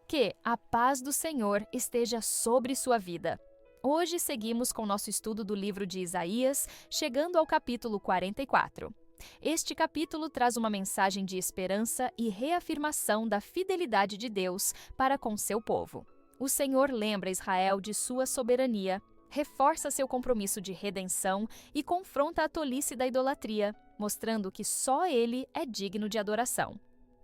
Que a paz do Senhor esteja sobre sua vida. Hoje seguimos com nosso estudo do livro de Isaías, chegando ao capítulo 44. Este capítulo traz uma mensagem de esperança e reafirmação da fidelidade de Deus para com seu povo. O Senhor lembra Israel de sua soberania, reforça seu compromisso de redenção e confronta a tolice da idolatria, mostrando que só Ele é digno de adoração.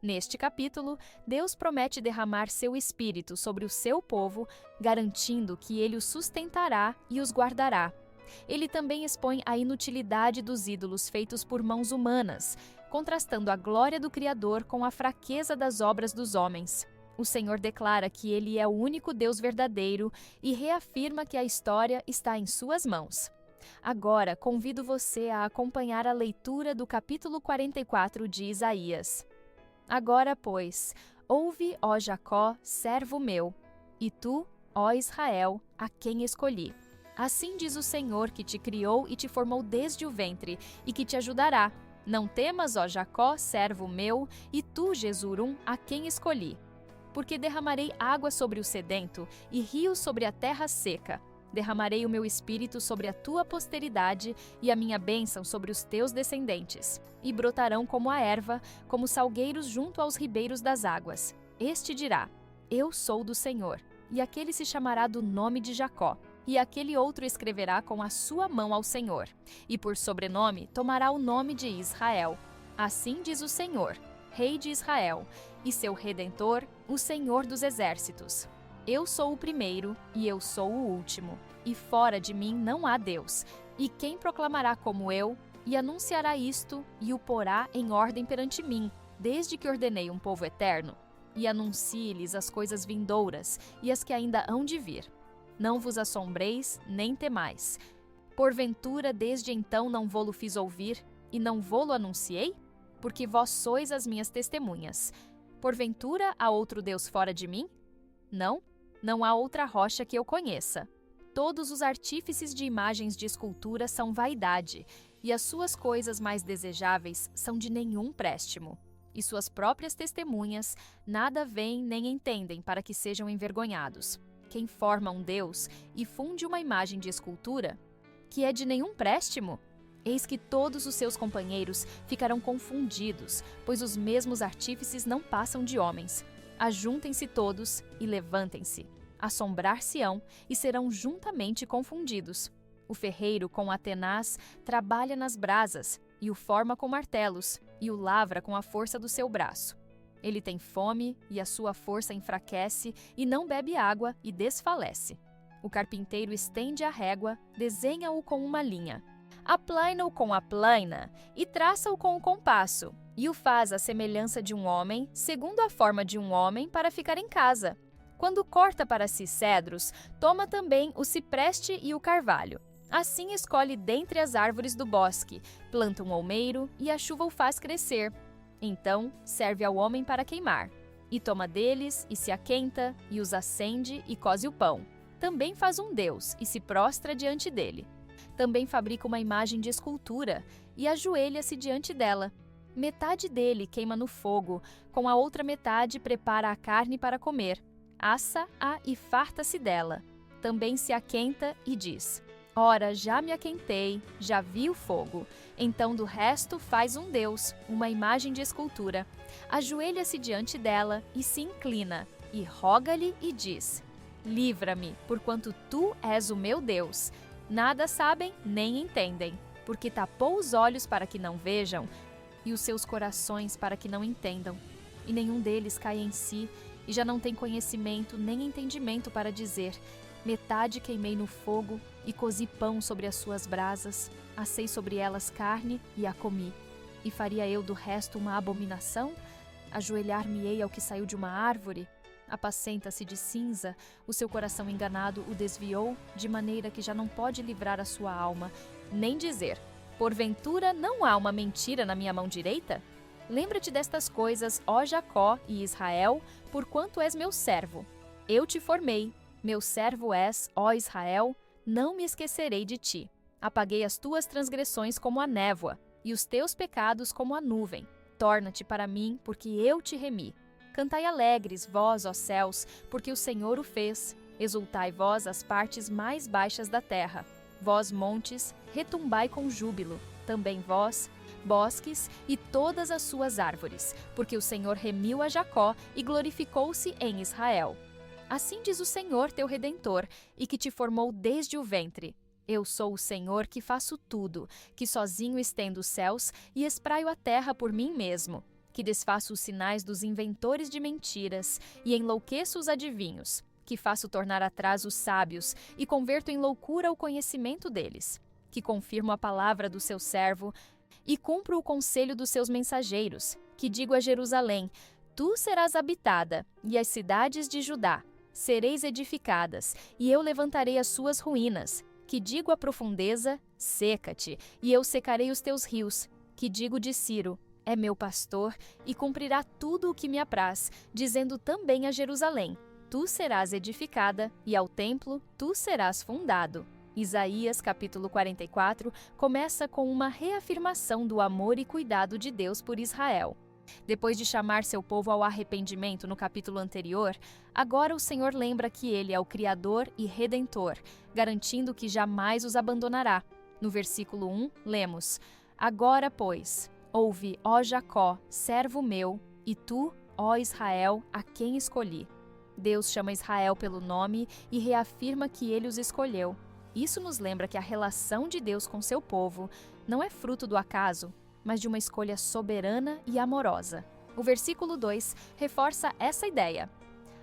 Neste capítulo, Deus promete derramar seu Espírito sobre o seu povo, garantindo que Ele os sustentará e os guardará. Ele também expõe a inutilidade dos ídolos feitos por mãos humanas, contrastando a glória do Criador com a fraqueza das obras dos homens. O Senhor declara que Ele é o único Deus verdadeiro e reafirma que a história está em suas mãos. Agora, convido você a acompanhar a leitura do capítulo 44 de Isaías. Agora, pois, ouve, ó Jacó, servo meu, e tu, ó Israel, a quem escolhi. Assim diz o Senhor que te criou e te formou desde o ventre, e que te ajudará. Não temas, ó Jacó, servo meu, e tu, Jesurum, a quem escolhi. Porque derramarei água sobre o sedento e rios sobre a terra seca. Derramarei o meu espírito sobre a tua posteridade e a minha bênção sobre os teus descendentes. E brotarão como a erva, como salgueiros junto aos ribeiros das águas. Este dirá: Eu sou do Senhor. E aquele se chamará do nome de Jacó. E aquele outro escreverá com a sua mão ao Senhor. E por sobrenome tomará o nome de Israel. Assim diz o Senhor, Rei de Israel, e seu Redentor, o Senhor dos Exércitos. Eu sou o primeiro e eu sou o último, e fora de mim não há Deus. E quem proclamará como eu, e anunciará isto, e o porá em ordem perante mim, desde que ordenei um povo eterno? E anuncie-lhes as coisas vindouras, e as que ainda hão de vir. Não vos assombreis, nem temais. Porventura, desde então não vô-lo fiz ouvir, e não vô-lo anunciei? Porque vós sois as minhas testemunhas. Porventura, há outro Deus fora de mim? Não, não há outra rocha que eu conheça. Todos os artífices de imagens de escultura são vaidade, e as suas coisas mais desejáveis são de nenhum préstimo. E suas próprias testemunhas nada veem nem entendem para que sejam envergonhados. Quem forma um Deus e funde uma imagem de escultura, que é de nenhum préstimo, eis que todos os seus companheiros ficarão confundidos, pois os mesmos artífices não passam de homens. Ajuntem-se todos e levantem-se. Assombrar-se-ão e serão juntamente confundidos. O ferreiro com a tenaz trabalha nas brasas, e o forma com martelos, e o lavra com a força do seu braço. Ele tem fome, e a sua força enfraquece, e não bebe água, e desfalece. O carpinteiro estende a régua, desenha-o com uma linha. Aplaina-o com a plaina, e traça-o com o compasso, e o faz à semelhança de um homem, segundo a forma de um homem, para ficar em casa. Quando corta para si cedros, toma também o cipreste e o carvalho. Assim escolhe dentre as árvores do bosque, planta um olmeiro, e a chuva o faz crescer. Então serve ao homem para queimar. E toma deles, e se aquenta, e os acende, e coze o pão. Também faz um Deus, e se prostra diante dele. Também fabrica uma imagem de escultura, e ajoelha-se diante dela. Metade dele queima no fogo, com a outra metade prepara a carne para comer. Assa-a e farta-se dela. Também se aquenta e diz: Ora, já me aquentei, já vi o fogo. Então do resto faz um Deus, uma imagem de escultura. Ajoelha-se diante dela e se inclina, e roga-lhe e diz: Livra-me, porquanto tu és o meu Deus. Nada sabem nem entendem, porque tapou os olhos para que não vejam, e os seus corações para que não entendam. E nenhum deles cai em si, e já não tem conhecimento nem entendimento para dizer: Metade queimei no fogo, e cozi pão sobre as suas brasas, assei sobre elas carne e a comi. E faria eu do resto uma abominação? Ajoelhar-me-ei ao que saiu de uma árvore? Apacenta-se de cinza, o seu coração enganado o desviou, de maneira que já não pode livrar a sua alma, nem dizer: Porventura não há uma mentira na minha mão direita? Lembra-te destas coisas, ó Jacó e Israel, porquanto és meu servo. Eu te formei, meu servo és, ó Israel, não me esquecerei de ti. Apaguei as tuas transgressões como a névoa, e os teus pecados como a nuvem. Torna-te para mim, porque eu te remi. Cantai alegres, vós, ó céus, porque o Senhor o fez. Exultai vós as partes mais baixas da terra. Vós, montes, retumbai com júbilo. Também vós, bosques e todas as suas árvores, porque o Senhor remiu a Jacó e glorificou-se em Israel. Assim diz o Senhor teu Redentor, e que te formou desde o ventre. Eu sou o Senhor que faço tudo, que sozinho estendo os céus e espraio a terra por mim mesmo, que desfaço os sinais dos inventores de mentiras e enlouqueço os adivinhos, que faço tornar atrás os sábios e converto em loucura o conhecimento deles, que confirmo a palavra do seu servo e cumpro o conselho dos seus mensageiros, que digo a Jerusalém: tu serás habitada, e as cidades de Judá sereis edificadas, e eu levantarei as suas ruínas, que digo à profundeza: seca-te, e eu secarei os teus rios, que digo de Ciro: é meu pastor, e cumprirá tudo o que me apraz, dizendo também a Jerusalém: tu serás edificada, e ao templo tu serás fundado. Isaías, capítulo 44, começa com uma reafirmação do amor e cuidado de Deus por Israel. Depois de chamar seu povo ao arrependimento no capítulo anterior, agora o Senhor lembra que Ele é o Criador e Redentor, garantindo que jamais os abandonará. No versículo 1, lemos: agora, pois, ouve, ó Jacó, servo meu, e tu, ó Israel, a quem escolhi. Deus chama Israel pelo nome e reafirma que Ele os escolheu. Isso nos lembra que a relação de Deus com seu povo não é fruto do acaso, mas de uma escolha soberana e amorosa. O versículo 2 reforça essa ideia.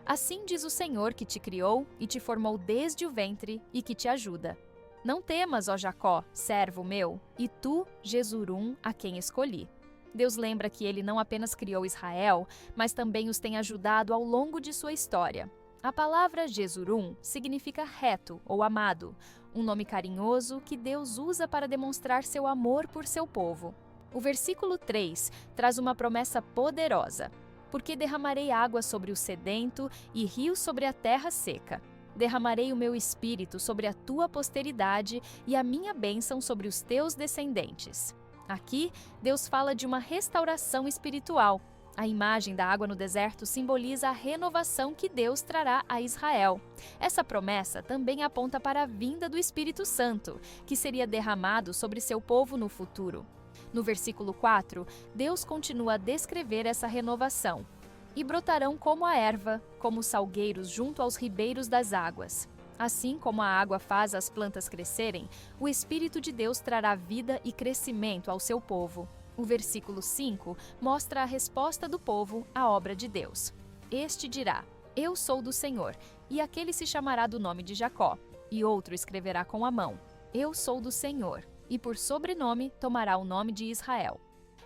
Assim diz o Senhor que te criou e te formou desde o ventre e que te ajuda. Não temas, ó Jacó, servo meu, e tu, Jesurum, a quem escolhi. Deus lembra que Ele não apenas criou Israel, mas também os tem ajudado ao longo de sua história. A palavra Jesurum significa reto ou amado, um nome carinhoso que Deus usa para demonstrar seu amor por seu povo. O versículo 3 traz uma promessa poderosa: porque derramarei água sobre o sedento e rios sobre a terra seca. Derramarei o meu espírito sobre a tua posteridade e a minha bênção sobre os teus descendentes. Aqui, Deus fala de uma restauração espiritual. A imagem da água no deserto simboliza a renovação que Deus trará a Israel. Essa promessa também aponta para a vinda do Espírito Santo, que seria derramado sobre seu povo no futuro. No versículo 4, Deus continua a descrever essa renovação. E brotarão como a erva, como salgueiros junto aos ribeiros das águas. Assim como a água faz as plantas crescerem, o Espírito de Deus trará vida e crescimento ao seu povo. O versículo 5 mostra a resposta do povo à obra de Deus. Este dirá: eu sou do Senhor, e aquele se chamará do nome de Jacó. E outro escreverá com a mão: eu sou do Senhor, e por sobrenome tomará o nome de Israel.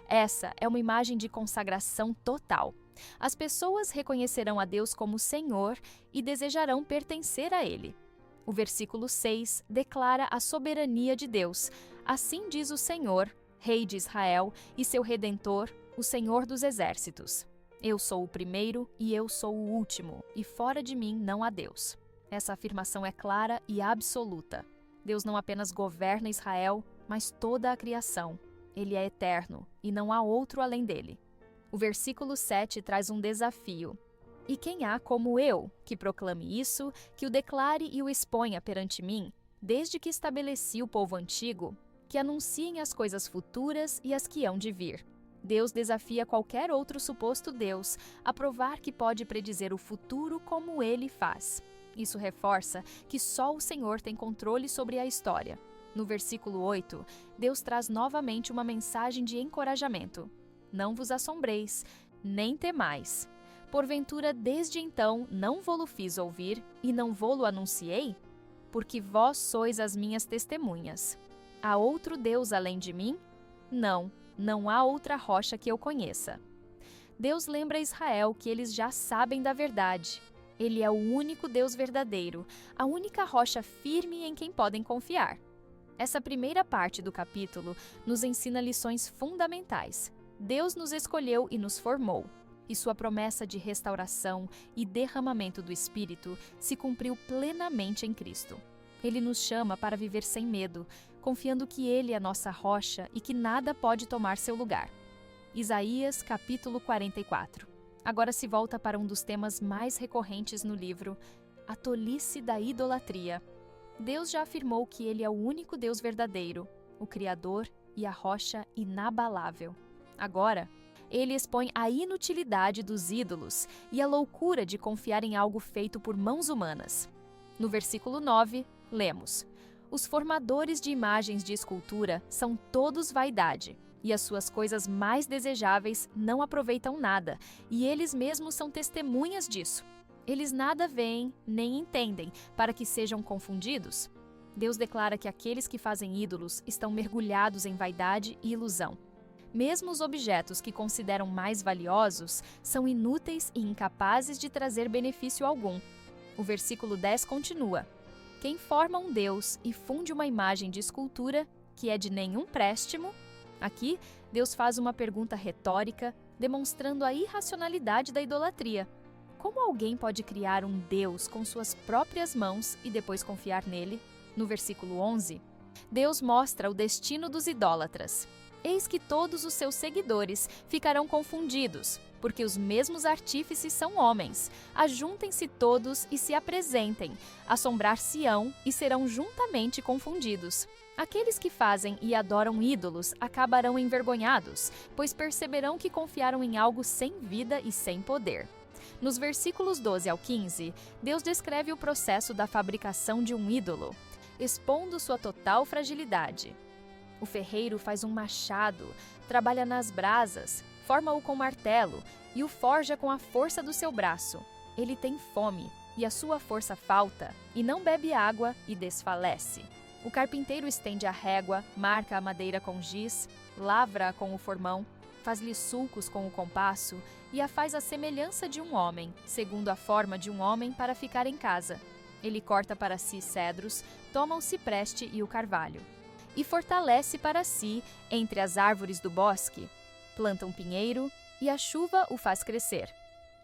Essa é uma imagem de consagração total. As pessoas reconhecerão a Deus como Senhor e desejarão pertencer a Ele. O versículo 6 declara a soberania de Deus. Assim diz o Senhor, Rei de Israel, e seu Redentor, o Senhor dos Exércitos. Eu sou o primeiro e eu sou o último, e fora de mim não há Deus. Essa afirmação é clara e absoluta. Deus não apenas governa Israel, mas toda a criação. Ele é eterno, e não há outro além dele. O versículo 7 traz um desafio. E quem há como eu, que proclame isso, que o declare e o exponha perante mim, desde que estabeleci o povo antigo, que anunciem as coisas futuras e as que hão de vir. Deus desafia qualquer outro suposto Deus a provar que pode predizer o futuro como Ele faz. Isso reforça que só o Senhor tem controle sobre a história. No versículo 8, Deus traz novamente uma mensagem de encorajamento. Não vos assombreis, nem temais. Porventura, desde então, não vô-lo fiz ouvir e não vô-lo anunciei? Porque vós sois as minhas testemunhas. Há outro Deus além de mim? Não, não há outra rocha que eu conheça. Deus lembra a Israel que eles já sabem da verdade. Ele é o único Deus verdadeiro, a única rocha firme em quem podem confiar. Essa primeira parte do capítulo nos ensina lições fundamentais. Deus nos escolheu e nos formou, e sua promessa de restauração e derramamento do Espírito se cumpriu plenamente em Cristo. Ele nos chama para viver sem medo, confiando que Ele é nossa rocha e que nada pode tomar seu lugar. Isaías, capítulo 44. agora se volta para um dos temas mais recorrentes no livro, a tolice da idolatria. Deus já afirmou que Ele é o único Deus verdadeiro, o Criador e a rocha inabalável. Agora, Ele expõe a inutilidade dos ídolos e a loucura de confiar em algo feito por mãos humanas. No versículo 9, lemos: Os formadores de imagens de escultura são todos vaidade, e as suas coisas mais desejáveis não aproveitam nada, e eles mesmos são testemunhas disso. Eles nada veem nem entendem, para que sejam confundidos. Deus declara que aqueles que fazem ídolos estão mergulhados em vaidade e ilusão. Mesmo os objetos que consideram mais valiosos são inúteis e incapazes de trazer benefício algum. O versículo 10 continua: Quem forma um Deus e funde uma imagem de escultura que é de nenhum préstimo. Aqui, Deus faz uma pergunta retórica, demonstrando a irracionalidade da idolatria. Como alguém pode criar um Deus com suas próprias mãos e depois confiar nele? No versículo 11, Deus mostra o destino dos idólatras. Eis que todos os seus seguidores ficarão confundidos, porque os mesmos artífices são homens. Ajuntem-se todos e se apresentem, assombrar-se-ão e serão juntamente confundidos. Aqueles que fazem e adoram ídolos acabarão envergonhados, pois perceberão que confiaram em algo sem vida e sem poder. Nos versículos 12 ao 15, Deus descreve o processo da fabricação de um ídolo, expondo sua total fragilidade. O ferreiro faz um machado, trabalha nas brasas, forma-o com martelo e o forja com a força do seu braço. Ele tem fome e a sua força falta, e não bebe água e desfalece. O carpinteiro estende a régua, marca a madeira com giz, lavra-a com o formão, faz-lhe sulcos com o compasso e a faz à semelhança de um homem, segundo a forma de um homem para ficar em casa. Ele corta para si cedros, toma o cipreste e o carvalho, e fortalece para si, entre as árvores do bosque, planta um pinheiro, e a chuva o faz crescer.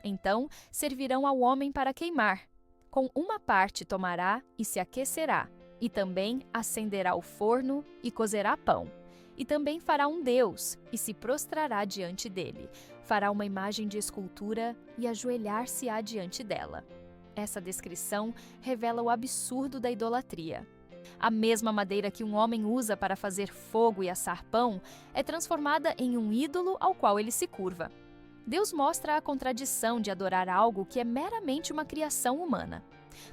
Então servirão ao homem para queimar. Com uma parte tomará e se aquecerá, e também acenderá o forno e cozerá pão. E também fará um deus, e se prostrará diante dele. Fará uma imagem de escultura e ajoelhar-se-á diante dela. Essa descrição revela o absurdo da idolatria. A mesma madeira que um homem usa para fazer fogo e assar pão é transformada em um ídolo ao qual ele se curva. Deus mostra a contradição de adorar algo que é meramente uma criação humana.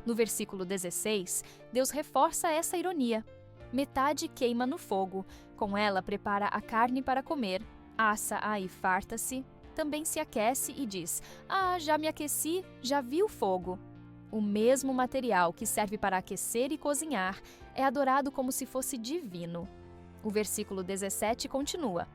No versículo 16, Deus reforça essa ironia. Metade queima no fogo, com ela prepara a carne para comer, assa-a e farta-se, também se aquece e diz: já me aqueci, já vi o fogo. O mesmo material que serve para aquecer e cozinhar é adorado como se fosse divino. O versículo 17 continua: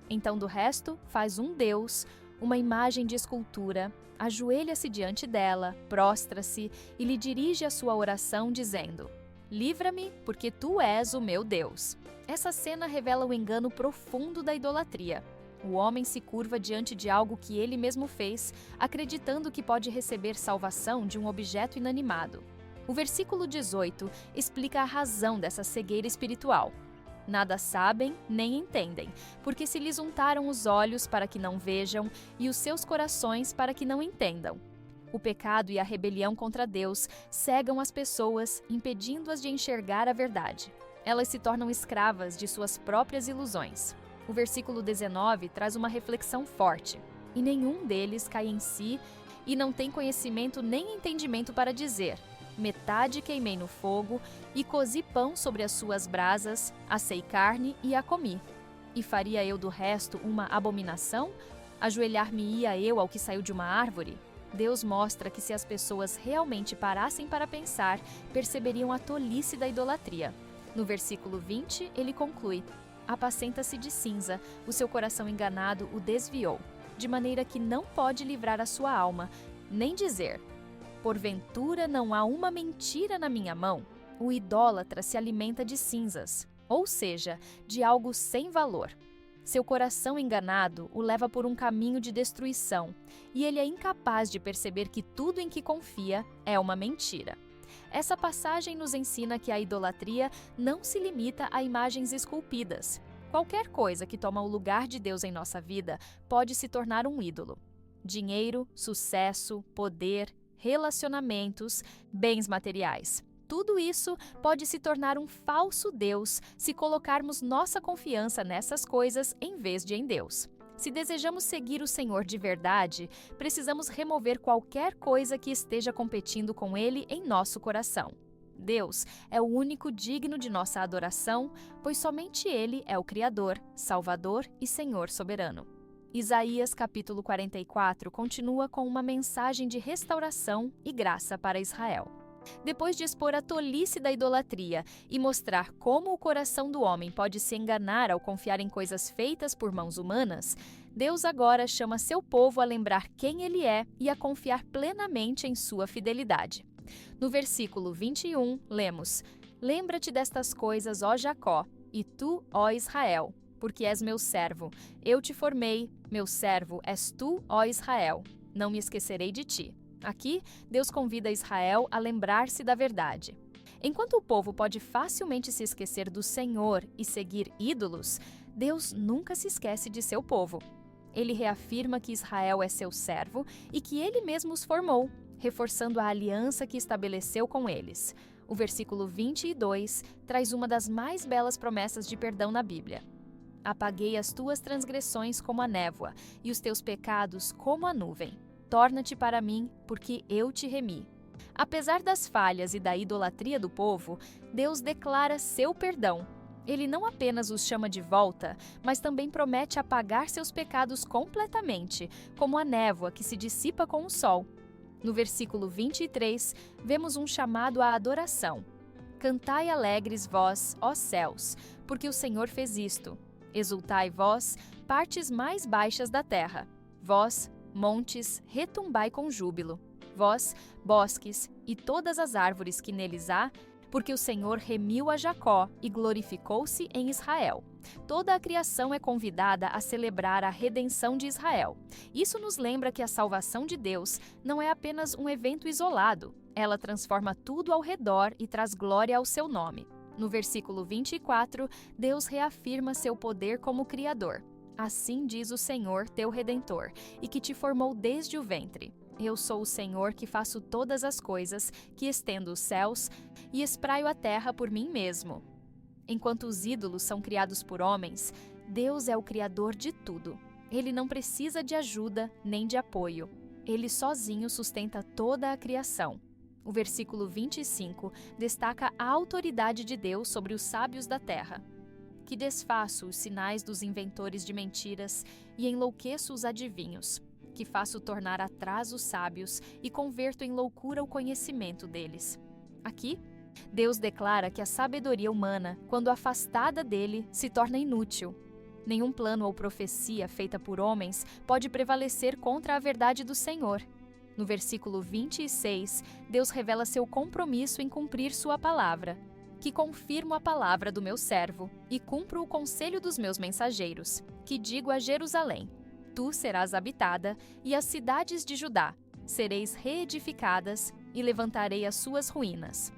Então do resto faz um Deus, uma imagem de escultura, ajoelha-se diante dela, prostra-se e lhe dirige a sua oração dizendo: Livra-me, porque tu és o meu Deus. Essa cena revela o engano profundo da idolatria. O homem se curva diante de algo que ele mesmo fez, acreditando que pode receber salvação de um objeto inanimado. O versículo 18 explica a razão dessa cegueira espiritual. Nada sabem nem entendem, porque se lhes untaram os olhos para que não vejam e os seus corações para que não entendam. O pecado e a rebelião contra Deus cegam as pessoas, impedindo-as de enxergar a verdade. Elas se tornam escravas de suas próprias ilusões. O versículo 19 traz uma reflexão forte. E nenhum deles cai em si e não tem conhecimento nem entendimento para dizer: metade queimei no fogo e cozi pão sobre as suas brasas, assei carne e a comi. E faria eu do resto uma abominação? Ajoelhar-me-ia eu ao que saiu de uma árvore? Deus mostra que se as pessoas realmente parassem para pensar, perceberiam a tolice da idolatria. No versículo 20, ele conclui: apacenta-se de cinza, o seu coração enganado o desviou, de maneira que não pode livrar a sua alma, nem dizer: porventura não há uma mentira na minha mão. O idólatra se alimenta de cinzas, ou seja, de algo sem valor. Seu coração enganado o leva por um caminho de destruição, e ele é incapaz de perceber que tudo em que confia é uma mentira. Essa passagem nos ensina que a idolatria não se limita a imagens esculpidas. Qualquer coisa que toma o lugar de Deus em nossa vida pode se tornar um ídolo. dinheiro, sucesso, poder, relacionamentos, bens materiais. Tudo isso pode se tornar um falso Deus se colocarmos nossa confiança nessas coisas em vez de em Deus. Se desejamos seguir o Senhor de verdade, precisamos remover qualquer coisa que esteja competindo com Ele em nosso coração. Deus é o único digno de nossa adoração, pois somente Ele é o Criador, Salvador e Senhor soberano. Isaías capítulo 44 continua com uma mensagem de restauração e graça para Israel. Depois de expor a tolice da idolatria e mostrar como o coração do homem pode se enganar ao confiar em coisas feitas por mãos humanas, Deus agora chama seu povo a lembrar quem Ele é e a confiar plenamente em sua fidelidade. No versículo 21, lemos: Lembra-te destas coisas, ó Jacó, e tu, ó Israel, porque és meu servo. Eu te formei, meu servo és tu, ó Israel. Não me esquecerei de ti. Aqui, Deus convida Israel a lembrar-se da verdade. Enquanto o povo pode facilmente se esquecer do Senhor e seguir ídolos, Deus nunca se esquece de seu povo. Ele reafirma que Israel é seu servo e que ele mesmo os formou, reforçando a aliança que estabeleceu com eles. O versículo 22 traz uma das mais belas promessas de perdão na Bíblia. Apaguei as tuas transgressões como a névoa e os teus pecados como a nuvem. Torna-te para mim, porque eu te remi. Apesar das falhas e da idolatria do povo, Deus declara seu perdão. Ele não apenas os chama de volta, mas também promete apagar seus pecados completamente, como a névoa que se dissipa com o sol. No versículo 23, vemos um chamado à adoração. Cantai alegres vós, ó céus, porque o Senhor fez isto. Exultai vós, partes mais baixas da terra. Vós, montes, retumbai com júbilo. Vós, bosques, e todas as árvores que neles há, porque o Senhor remiu a Jacó e glorificou-se em Israel. Toda a criação é convidada a celebrar a redenção de Israel. Isso nos lembra que a salvação de Deus não é apenas um evento isolado. Ela transforma tudo ao redor e traz glória ao seu nome. No versículo 24, Deus reafirma seu poder como Criador. Assim diz o Senhor, teu Redentor, e que te formou desde o ventre. Eu sou o Senhor que faço todas as coisas, que estendo os céus e espraio a terra por mim mesmo. Enquanto os ídolos são criados por homens, Deus é o Criador de tudo. Ele não precisa de ajuda nem de apoio. Ele sozinho sustenta toda a criação. O versículo 25 destaca a autoridade de Deus sobre os sábios da terra. Que desfaço os sinais dos inventores de mentiras e enlouqueço os adivinhos, que faço tornar atrás os sábios e converto em loucura o conhecimento deles. Aqui, Deus declara que a sabedoria humana, quando afastada dele, se torna inútil. Nenhum plano ou profecia feita por homens pode prevalecer contra a verdade do Senhor. No versículo 26, Deus revela seu compromisso em cumprir sua palavra. Que confirmo a palavra do meu servo e cumpro o conselho dos meus mensageiros, que digo a Jerusalém: tu serás habitada, e as cidades de Judá sereis reedificadas, e levantarei as suas ruínas.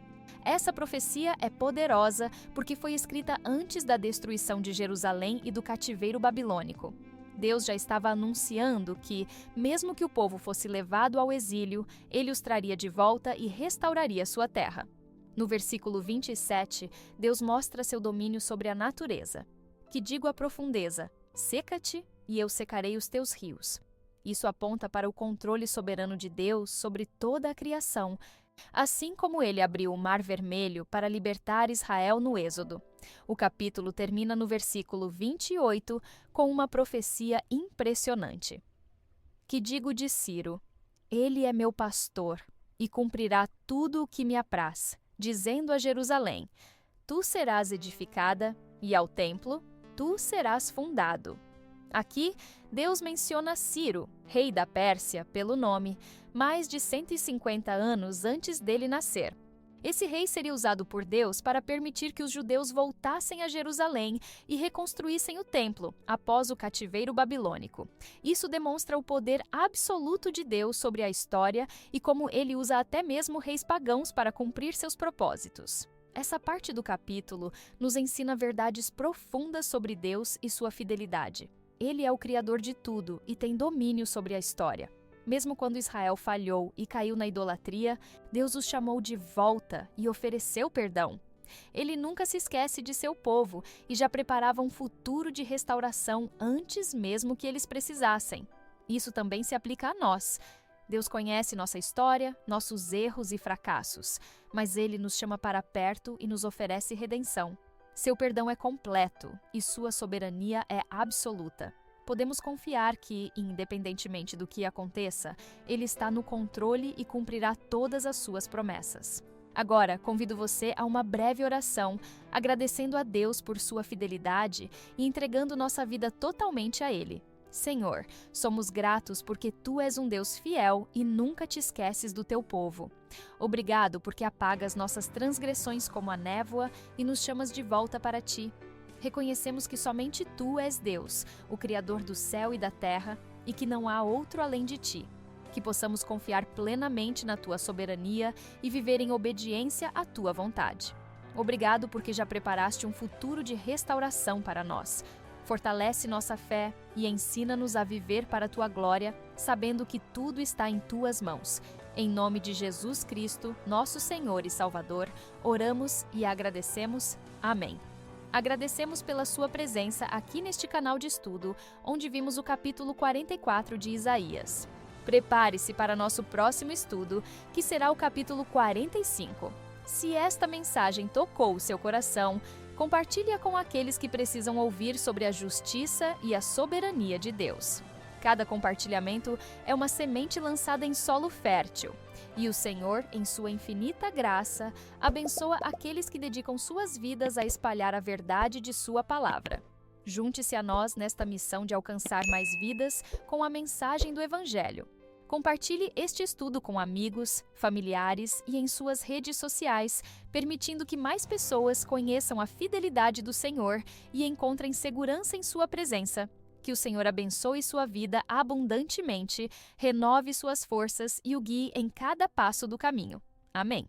Essa profecia é poderosa porque foi escrita antes da destruição de Jerusalém e do cativeiro babilônico. Deus já estava anunciando que, mesmo que o povo fosse levado ao exílio, ele os traria de volta e restauraria sua terra. No versículo 27, Deus mostra seu domínio sobre a natureza. Que digo à profundeza: seca-te, e eu secarei os teus rios. Isso aponta para o controle soberano de Deus sobre toda a criação, assim como ele abriu o Mar Vermelho para libertar Israel no Êxodo. O capítulo termina no versículo 28 com uma profecia impressionante. Que digo de Ciro: ele é meu pastor e cumprirá tudo o que me apraz, dizendo a Jerusalém: tu serás edificada, e ao templo tu serás fundado. Aqui, Deus menciona Ciro, rei da Pérsia, pelo nome, mais de 150 anos antes dele nascer. Esse rei seria usado por Deus para permitir que os judeus voltassem a Jerusalém e reconstruíssem o templo após o cativeiro babilônico. Isso demonstra o poder absoluto de Deus sobre a história e como ele usa até mesmo reis pagãos para cumprir seus propósitos. Essa parte do capítulo nos ensina verdades profundas sobre Deus e sua fidelidade. Ele é o Criador de tudo e tem domínio sobre a história. Mesmo quando Israel falhou e caiu na idolatria, Deus os chamou de volta e ofereceu perdão. Ele nunca se esquece de seu povo e já preparava um futuro de restauração antes mesmo que eles precisassem. Isso também se aplica a nós. Deus conhece nossa história, nossos erros e fracassos, mas Ele nos chama para perto e nos oferece redenção. Seu perdão é completo e sua soberania é absoluta. Podemos confiar que, independentemente do que aconteça, Ele está no controle e cumprirá todas as suas promessas. Agora, convido você a uma breve oração, agradecendo a Deus por sua fidelidade e entregando nossa vida totalmente a Ele. Senhor, somos gratos porque Tu és um Deus fiel e nunca te esqueces do Teu povo. Obrigado porque apagas nossas transgressões como a névoa e nos chamas de volta para Ti. Reconhecemos que somente Tu és Deus, o Criador do céu e da terra, e que não há outro além de Ti. Que possamos confiar plenamente na Tua soberania e viver em obediência à Tua vontade. Obrigado porque já preparaste um futuro de restauração para nós. Fortalece nossa fé e ensina-nos a viver para a Tua glória, sabendo que tudo está em Tuas mãos. Em nome de Jesus Cristo, nosso Senhor e Salvador, oramos e agradecemos. Amém. Agradecemos pela sua presença aqui neste canal de estudo, onde vimos o capítulo 44 de Isaías. Prepare-se para nosso próximo estudo, que será o capítulo 45. Se esta mensagem tocou o seu coração, compartilhe-a com aqueles que precisam ouvir sobre a justiça e a soberania de Deus. Cada compartilhamento é uma semente lançada em solo fértil. E o Senhor, em sua infinita graça, abençoa aqueles que dedicam suas vidas a espalhar a verdade de sua palavra. Junte-se a nós nesta missão de alcançar mais vidas com a mensagem do Evangelho. Compartilhe este estudo com amigos, familiares e em suas redes sociais, permitindo que mais pessoas conheçam a fidelidade do Senhor e encontrem segurança em sua presença. Que o Senhor abençoe sua vida abundantemente, renove suas forças e o guie em cada passo do caminho. Amém.